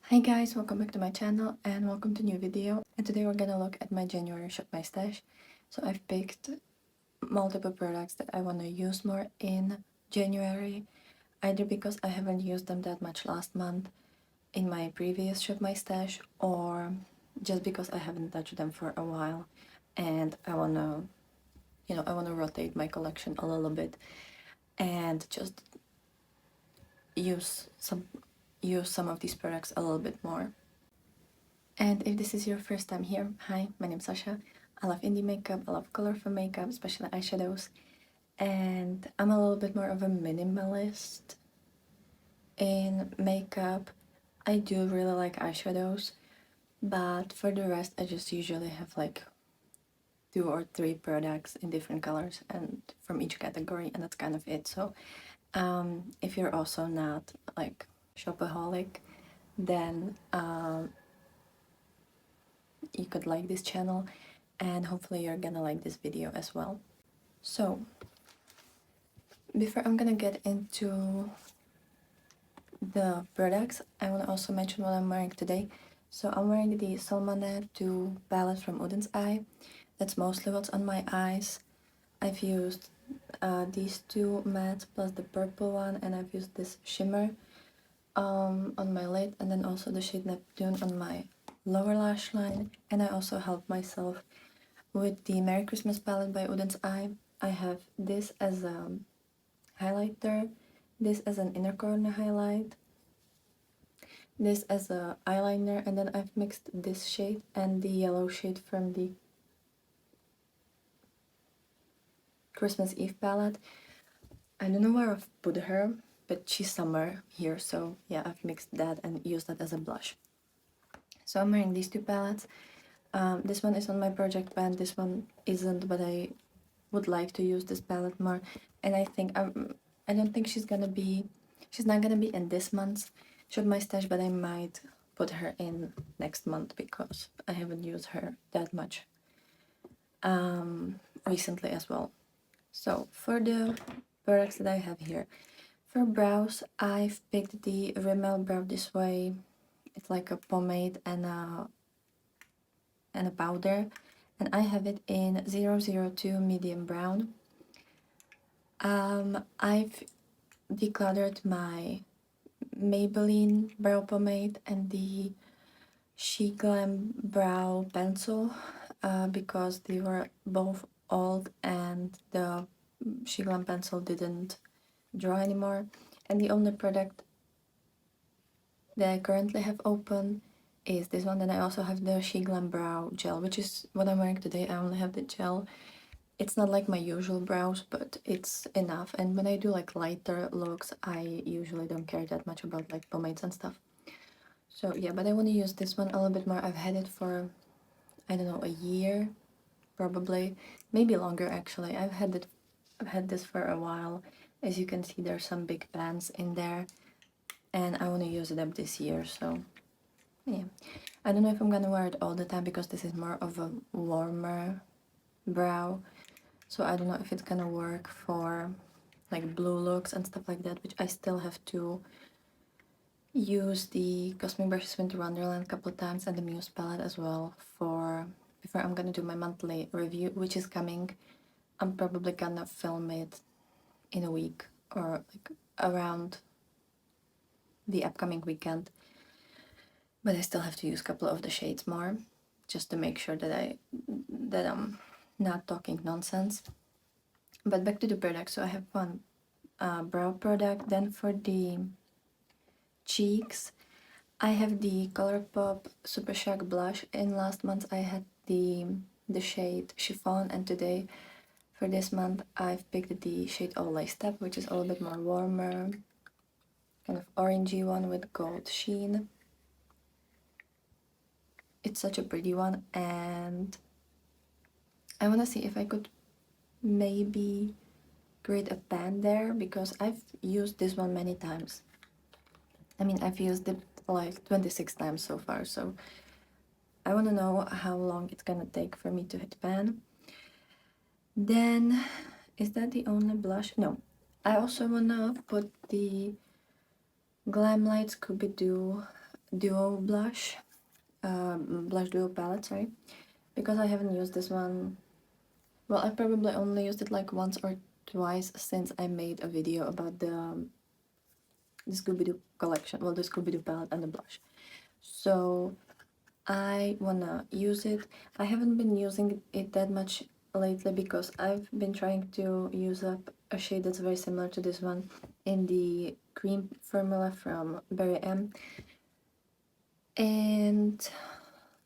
Hi guys, welcome back to my channel and welcome to a new video. And today we're gonna look at my January Shop My Stash. So I've picked multiple products that I want to use more in January, either because I haven't used them that much last month in my previous Shop My Stash, or just because I haven't touched them for a while and I wanna, I wanna rotate my collection a little bit and just use some of these products a little bit more. And if this is your first time here, hi, my name's Sasha. I love indie makeup, I love colorful makeup, especially eyeshadows. And I'm a little bit more of a minimalist in makeup. I do really like eyeshadows, but for the rest, I just usually have like 2 or 3 products in different colors and from each category, and that's kind of it. So if you're also not like shopaholic, then you could like this channel, and hopefully you're gonna like this video as well. So before I'm gonna get into the products, I want to also mention what I'm wearing today. So I'm wearing the Salmone 2 palette from Oden's Eye. That's mostly what's on my eyes. I've used these 2 mattes plus the purple one, and I've used this shimmer on my lid, and then also the shade Neptune on my lower lash line. And I also helped myself with the Merry Christmas palette by Oden's Eye. I have this as a highlighter, this as an inner corner highlight, this as a eyeliner, and then I've mixed this shade and the yellow shade from the Christmas Eve palette. I don't know where I've put her, but she's somewhere here, so yeah, I've mixed that and used that as a blush. So I'm wearing these 2 palettes. This one is on my project pan, this one isn't, but I would like to use this palette more, and I don't think she's not gonna be in this month's Shop My Stash, but I might put her in next month because I haven't used her that much recently as well. So for the products that I have here, for brows, I've picked the Rimmel Brow This Way. It's like a pomade and a powder, and I have it in 002 medium brown. I've decluttered my Maybelline brow pomade and the She Glam brow pencil because they were both old and the She Glam pencil didn't draw anymore. And the only product that I currently have open is this one. Then I also have the She Glam brow gel, which is what I'm wearing today. I only have the gel. It's not like my usual brows, but it's enough. And when I do like lighter looks, I usually don't care that much about like pomades and stuff. So yeah, but I want to use this one a little bit more. I've had it for, I don't know, a year, probably, maybe longer actually. I've had this for a while. As you can see, there's some big pans in there, and I want to use it up this year. So yeah, I don't know if I'm gonna wear it all the time because this is more of a warmer brow. So I don't know if it's gonna work for like blue looks and stuff like that, which I still have to use the Cosmic Brushes Winter Wonderland a couple of times and the Muse palette as well before I'm gonna do my monthly review, which is coming. I'm probably gonna film it in a week or like around the upcoming weekend, but I still have to use a couple of the shades more just to make sure that I'm not talking nonsense. But back to the product. So I have one brow product. Then for the cheeks, I have the Colorpop Super Shock blush. In last month I had the shade Chiffon, and today for this month I've picked the shade All Laced Up, which is a little bit more warmer, kind of orangey one with gold sheen. It's such a pretty one, and I want to see if I could maybe create a pan there because I've used this one many times. I mean, I've used it like 26 times so far, so I want to know how long it's gonna take for me to hit pan. Then, is that the only blush? No. I also wanna put the Glam Light Scooby-Doo duo blush, blush duo palette, sorry, because I haven't used this one. Well, I probably only used it like once or twice since I made a video about the Scooby-Doo collection, well, the Scooby-Doo palette and the blush. So I wanna use it. I haven't been using it that much lately because I've been trying to use up a shade that's very similar to this one in the cream formula from Berry M. And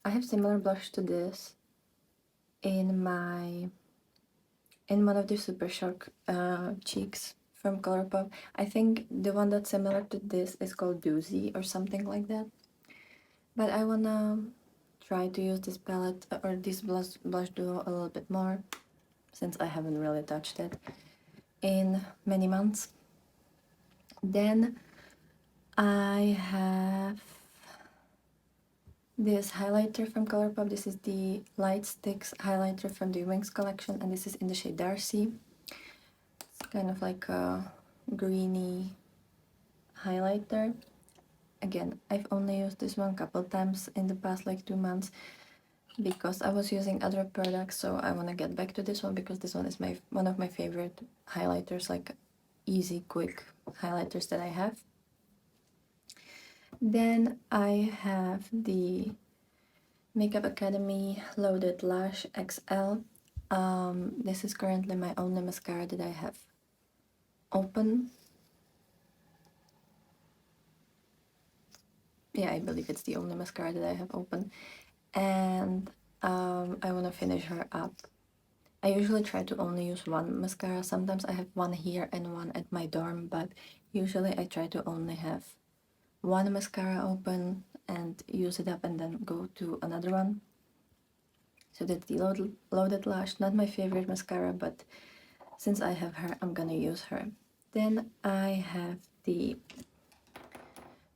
I have similar blush to this in one of the Super Shock cheeks from Colorpop. I think the one that's similar to this is called Doozy or something like that. But I wanna try to use this palette or this blush duo a little bit more since I haven't really touched it in many months. Then I have this highlighter from Colourpop. This is the Light Sticks highlighter from the Wings collection, and this is in the shade Darcy. It's kind of like a greeny highlighter. Again, I've only used this one a couple times in the past like 2 months because I was using other products, so I want to get back to this one because this one is one of my favorite highlighters, like easy, quick highlighters that I have. Then I have the Makeup Academy Loaded Lash XL. This is currently my only mascara that I have open. Yeah, I believe it's the only mascara that I have open. And I want to finish her up. I usually try to only use one mascara. Sometimes I have one here and one at my dorm, but usually I try to only have one mascara open and use it up and then go to another one. So that's the Loaded Lash. Not my favorite mascara, but since I have her, I'm gonna use her. Then I have the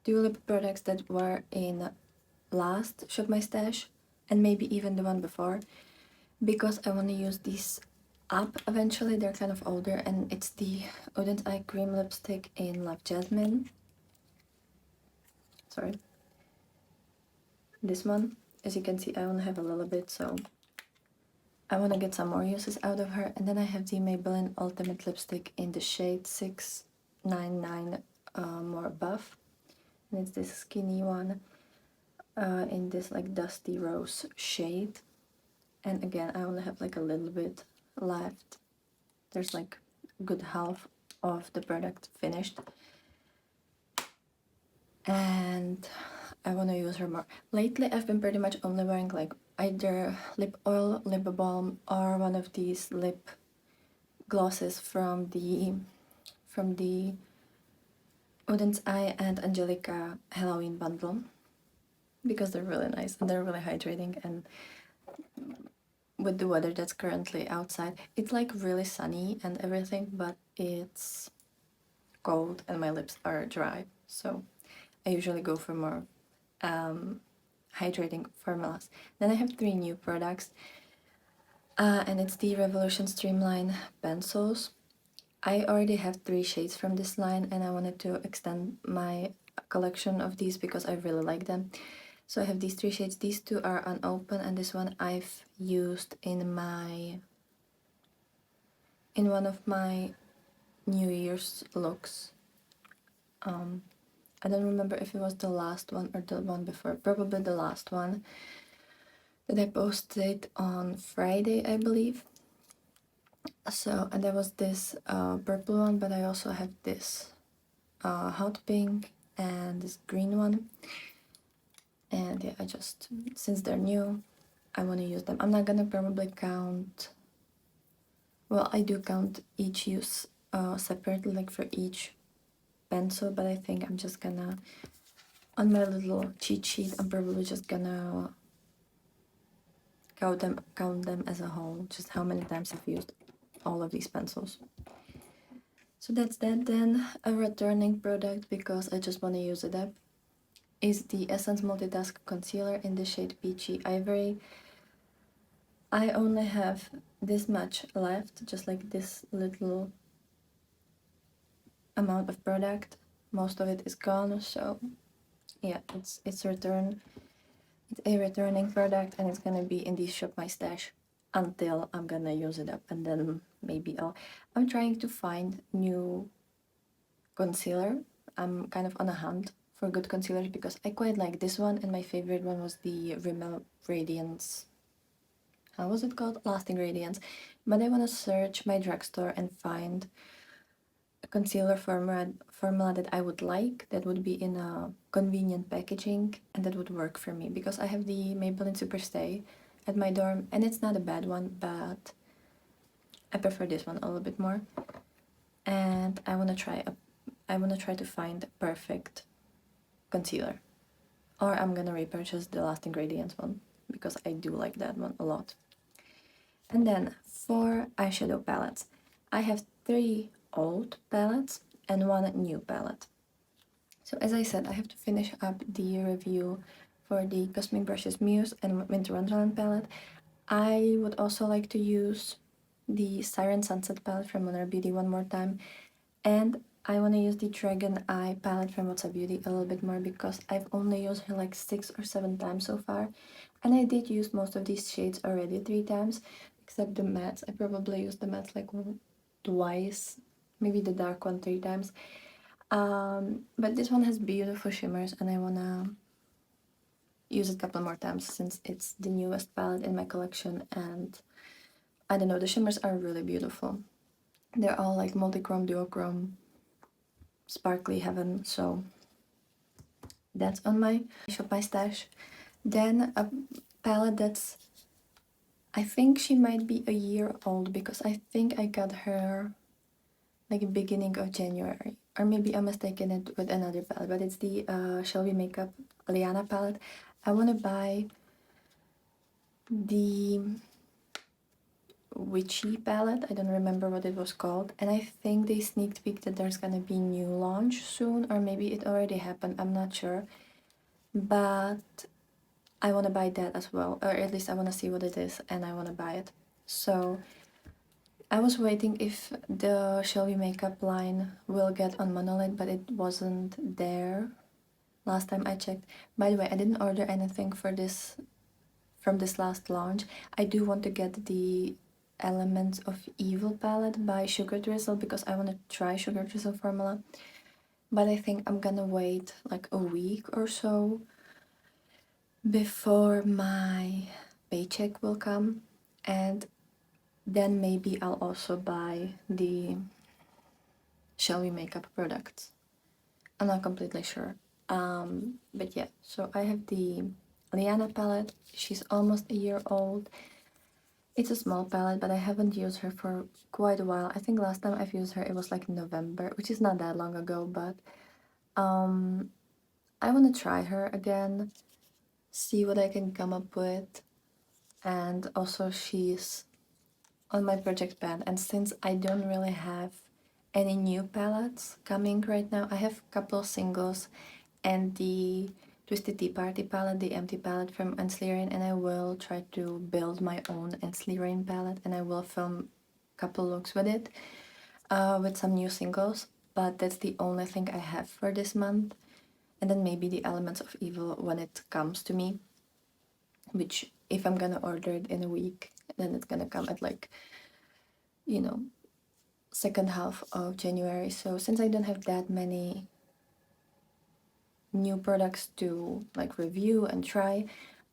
Tulip products that were in last Shop My Stash and maybe even the one before, because I want to use these up eventually. They're kind of older, and it's the Oden's Eye Cream Lipstick in Love Jasmine. Sorry. This one, as you can see, I only have a little bit, so I want to get some more uses out of her. And then I have the Maybelline Ultimate Lipstick in the shade 699 More Buff. And it's this skinny one in this like dusty rose shade. And again, I only have like a little bit left. There's like a good half of the product finished. And I want to use her more. Lately, I've been pretty much only wearing like either lip oil, lip balm, or one of these lip glosses from the Oden's Eye and Angelica Halloween bundle, because they're really nice and they're really hydrating. And with the weather that's currently outside, it's like really sunny and everything, but it's cold and my lips are dry, so I usually go for more hydrating formulas. Then I have 3 new products, and it's the Revolution Streamline pencils. I already have 3 shades from this line, and I wanted to extend my collection of these because I really like them. So I have these 3 shades. These 2 are unopened, and this one I've used in one of my New Year's looks. I don't remember if it was the last one or the one before. Probably the last one that I posted on Friday, I believe. So, and there was this purple one, but I also have this hot pink and this green one. And yeah, I just, since they're new, I want to use them. I'm not gonna probably count, well, I do count each use separately, like for each pencil, but I think I'm just gonna, on my little cheat sheet, I'm probably just gonna count them as a whole, just how many times I've used all of these pencils. So that's that. Then a returning product, because I just want to use it up, is the Essence Multitask Concealer in the shade Peachy Ivory. I only have this much left, just like this little amount of product. Most of it is gone, so yeah, it's return. It's a returning product, and it's gonna be in the Shop My Stash until I'm gonna use it up, and then maybe I'm trying to find new concealer. I'm kind of on a hunt for good concealers because I quite like this one, and my favorite one was the Rimmel Radiance. How was it called? Lasting Radiance. But I want to search my drugstore and find a concealer formula that I would like, that would be in a convenient packaging, and that would work for me, because I have the Maybelline Superstay at my dorm, and it's not a bad one, but I prefer this one a little bit more. And I want to try to find a perfect concealer, or I'm gonna repurchase the Lasting Radiance one because I do like that one a lot. And then for eyeshadow palettes, I have 3 old palettes and 1 new palette. So as I said, I have to finish up the review for the Cosmic Brushes Muse and Winter Wonderland palette. I would also like to use the Siren Sunset palette from Lunar Beauty one more time, and I want to use the Dragon Eye palette from What's Up Beauty a little bit more, because I've only used her like 6 or 7 times so far, and I did use most of these shades already 3 times, except the mattes. I probably used the mattes like twice, maybe the dark one 3 times. But this one has beautiful shimmers, and I wanna use it a couple more times since it's the newest palette in my collection, and I don't know, the shimmers are really beautiful. They're all like multi-chrome, duochrome, sparkly heaven, so that's on my Shop My Stash. Then a palette that's, I think she might be a year old, because I think I got her like beginning of January, or maybe I'm mistaken it with another palette, but it's the Shelby Makeup Liana palette. I want to buy the Witchy palette. I don't remember what it was called, and I think they sneak peeked that there's gonna be new launch soon, or maybe it already happened, I'm not sure, but I want to buy that as well, or at least I want to see what it is and I want to buy it. So I was waiting if the Shelby Makeup line will get on Monolith, but it wasn't there last time I checked. By the way, I didn't order anything for this from this last launch. I do want to get the Elements of Evil palette by Sugar Drizzle, because I want to try Sugar Drizzle formula, but I think I'm gonna wait like a week or so before my paycheck will come, and then maybe I'll also buy the Shelby Makeup products. I'm not completely sure. But yeah, so I have the Liana palette. She's almost a year old. It's a small palette, but I haven't used her for quite a while. I think last time I've used her, it was like November, which is not that long ago, but I want to try her again, see what I can come up with. And also she's on my project pan, and since I don't really have any new palettes coming right now, I have a couple of singles and the Twisted Tea Party palette, the empty palette from Enslerin, and I will try to build my own Enslerin palette, and I will film a couple looks with it, with some new singles, but that's the only thing I have for this month. And then maybe the Elements of Evil when it comes to me, which if I'm gonna order it in a week, then it's gonna come at like, you know, second half of January. So since I don't have that many new products to like review and try,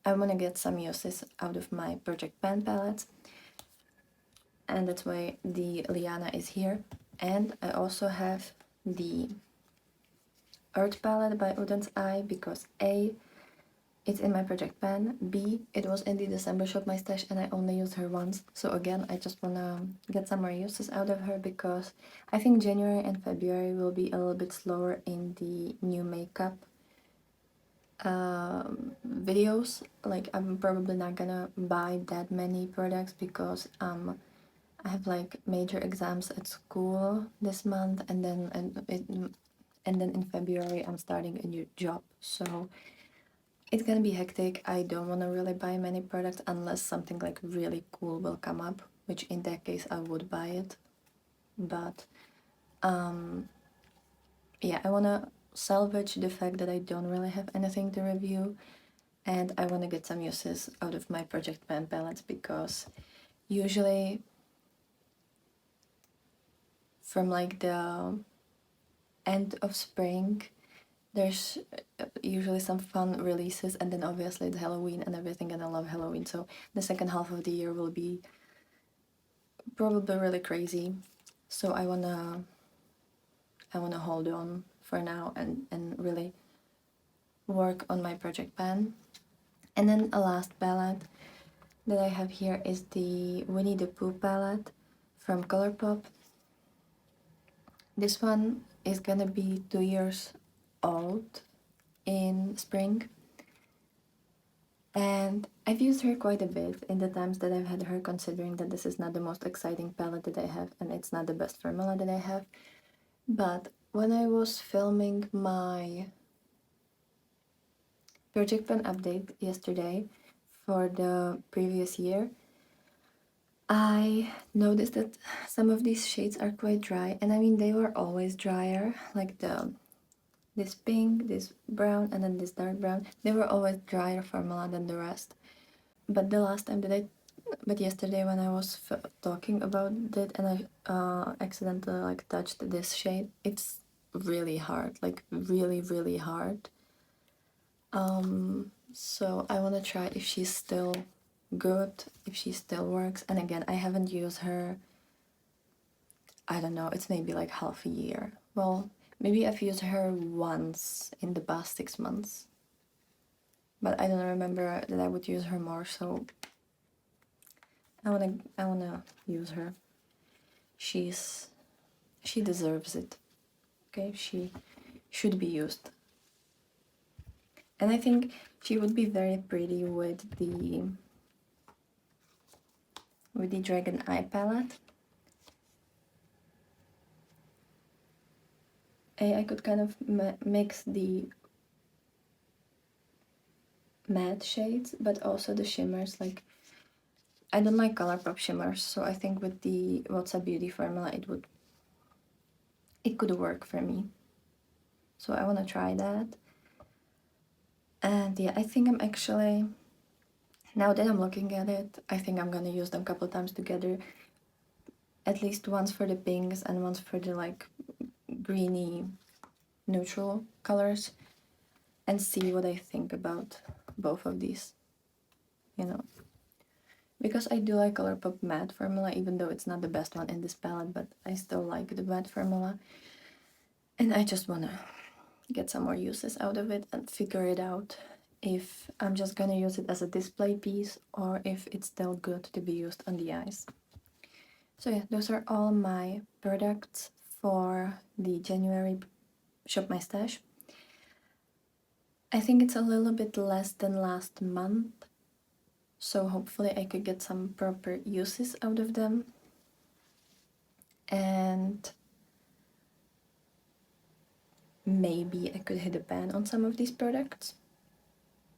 I want to get some uses out of my Project Pan palettes, and that's why the Liana is here. And I also have the Earth palette by Oden's Eye, because A, it's in my Project Pan, B, it was in the December Shop My Stash and I only used her once. So again, I just wanna get some more uses out of her, because I think January and February will be a little bit slower in the new makeup videos. Like, I'm probably not gonna buy that many products, because I have like major exams at school this month, and then in February I'm starting a new job, so it's gonna be hectic. I don't want to really buy many products unless something like really cool will come up, which in that case I would buy it. But yeah, I wanna salvage the fact that I don't really have anything to review, and I want to get some uses out of my Project Pan palettes, because usually from like the end of spring there's usually some fun releases, and then obviously it's Halloween and everything, and I love Halloween, so the second half of the year will be probably really crazy. So I wanna hold on for now and really work on my Project Pan. And then a last palette that I have here is the Winnie the Pooh palette from Colorpop. This one is gonna be 2 years old in spring, and I've used her quite a bit in the times that I've had her, considering that this is not the most exciting palette that I have and it's not the best formula that I have. But when I was filming my Project Pan update yesterday for the previous year, I noticed that some of these shades are quite dry, and I mean they were always drier, like this pink, this brown, and then this dark brown. They were always drier formula than the rest. But the last time that but yesterday when I was talking about it and I accidentally like touched this shade, it's really hard, like really, really hard. So I want to try if she's still good, if she still works. And again, I haven't used her, I don't know, it's maybe like half a year. Well, maybe I've used her once in the past 6 months, but I don't remember that I would use her more, so I wanna use her. She deserves it. Okay, she should be used. And I think she would be very pretty with the Dragon Eye palette. I could kind of mix the matte shades, but also the shimmers. Like, I don't like Colourpop shimmers, so I think with the What's a Beauty formula, it could work for me. So I want to try that. And yeah, I think I'm actually, now that I'm looking at it, I think I'm gonna use them a couple times together. At least once for the pinks and once for the like greeny neutral colors, and see what I think about both of these, you know. Because I do like Colourpop matte formula, even though it's not the best one in this palette, but I still like the matte formula. And I just wanna get some more uses out of it and figure it out if I'm just gonna use it as a display piece or if it's still good to be used on the eyes. So yeah, those are all my products for the January Shop My Stash. I think it's a little bit less than last month, so hopefully I could get some proper uses out of them. And maybe I could hit a ban on some of these products.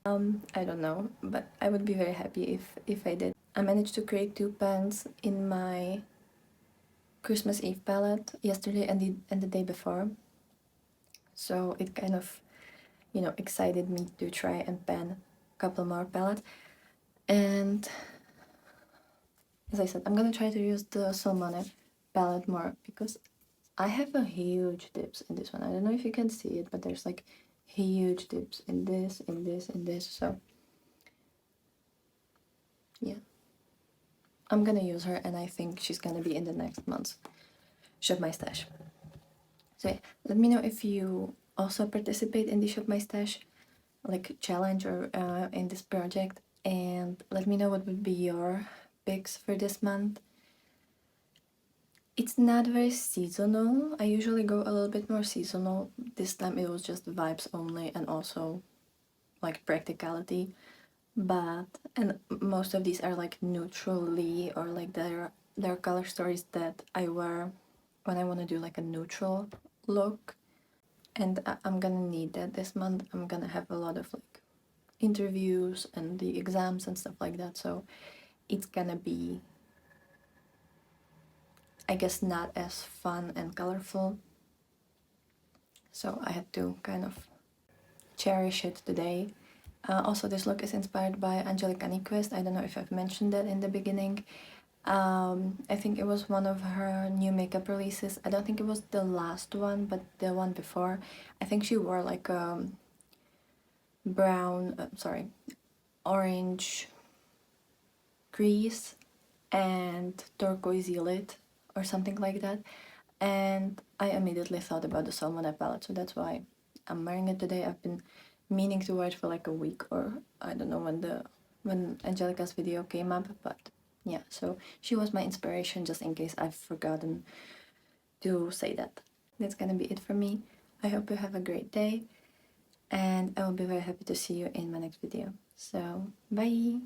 I don't know, but I would be very happy if I did. I managed to create 2 pans in my Christmas Eve palette yesterday and the day before. So it kind of, you know, excited me to try and pan a couple more palettes. And as I said, I'm gonna try to use the Salmone palette more, because I have a huge dips in this one. I don't know if you can see it, but there's like huge dips in this, in this, in this. So yeah, I'm gonna use her, and I think she's gonna be in the next month's Shop My Stash. So yeah, let me know if you also participate in the Shop My Stash like challenge or in this project, and let me know what would be your picks for this month. It's not very seasonal. I usually go a little bit more seasonal. This time it was just vibes only and also like practicality. But and most of these are like neutrally, or like they're color stories that I wear when I want to do like a neutral look. And I'm gonna need that this month. I'm gonna have a lot of like interviews and the exams and stuff like that, so it's gonna be, I guess, not as fun and colorful. so I had to kind of cherish it today. Also, this look is inspired by Angelica Nyquist. I don't know if I've mentioned that in the beginning. I think it was one of her new makeup releases. I don't think it was the last one, but the one before. I think she wore like a orange crease and turquoisey lid or something like that. And I immediately thought about the Salmone palette, so that's why I'm wearing it today. I've been meaning to wear it for like a week, or I don't know when Angelica's video came up, but yeah, so she was my inspiration, just in case I've forgotten to say that. That's gonna be it for me. I hope you have a great day, and I will be very happy to see you in my next video. So, bye!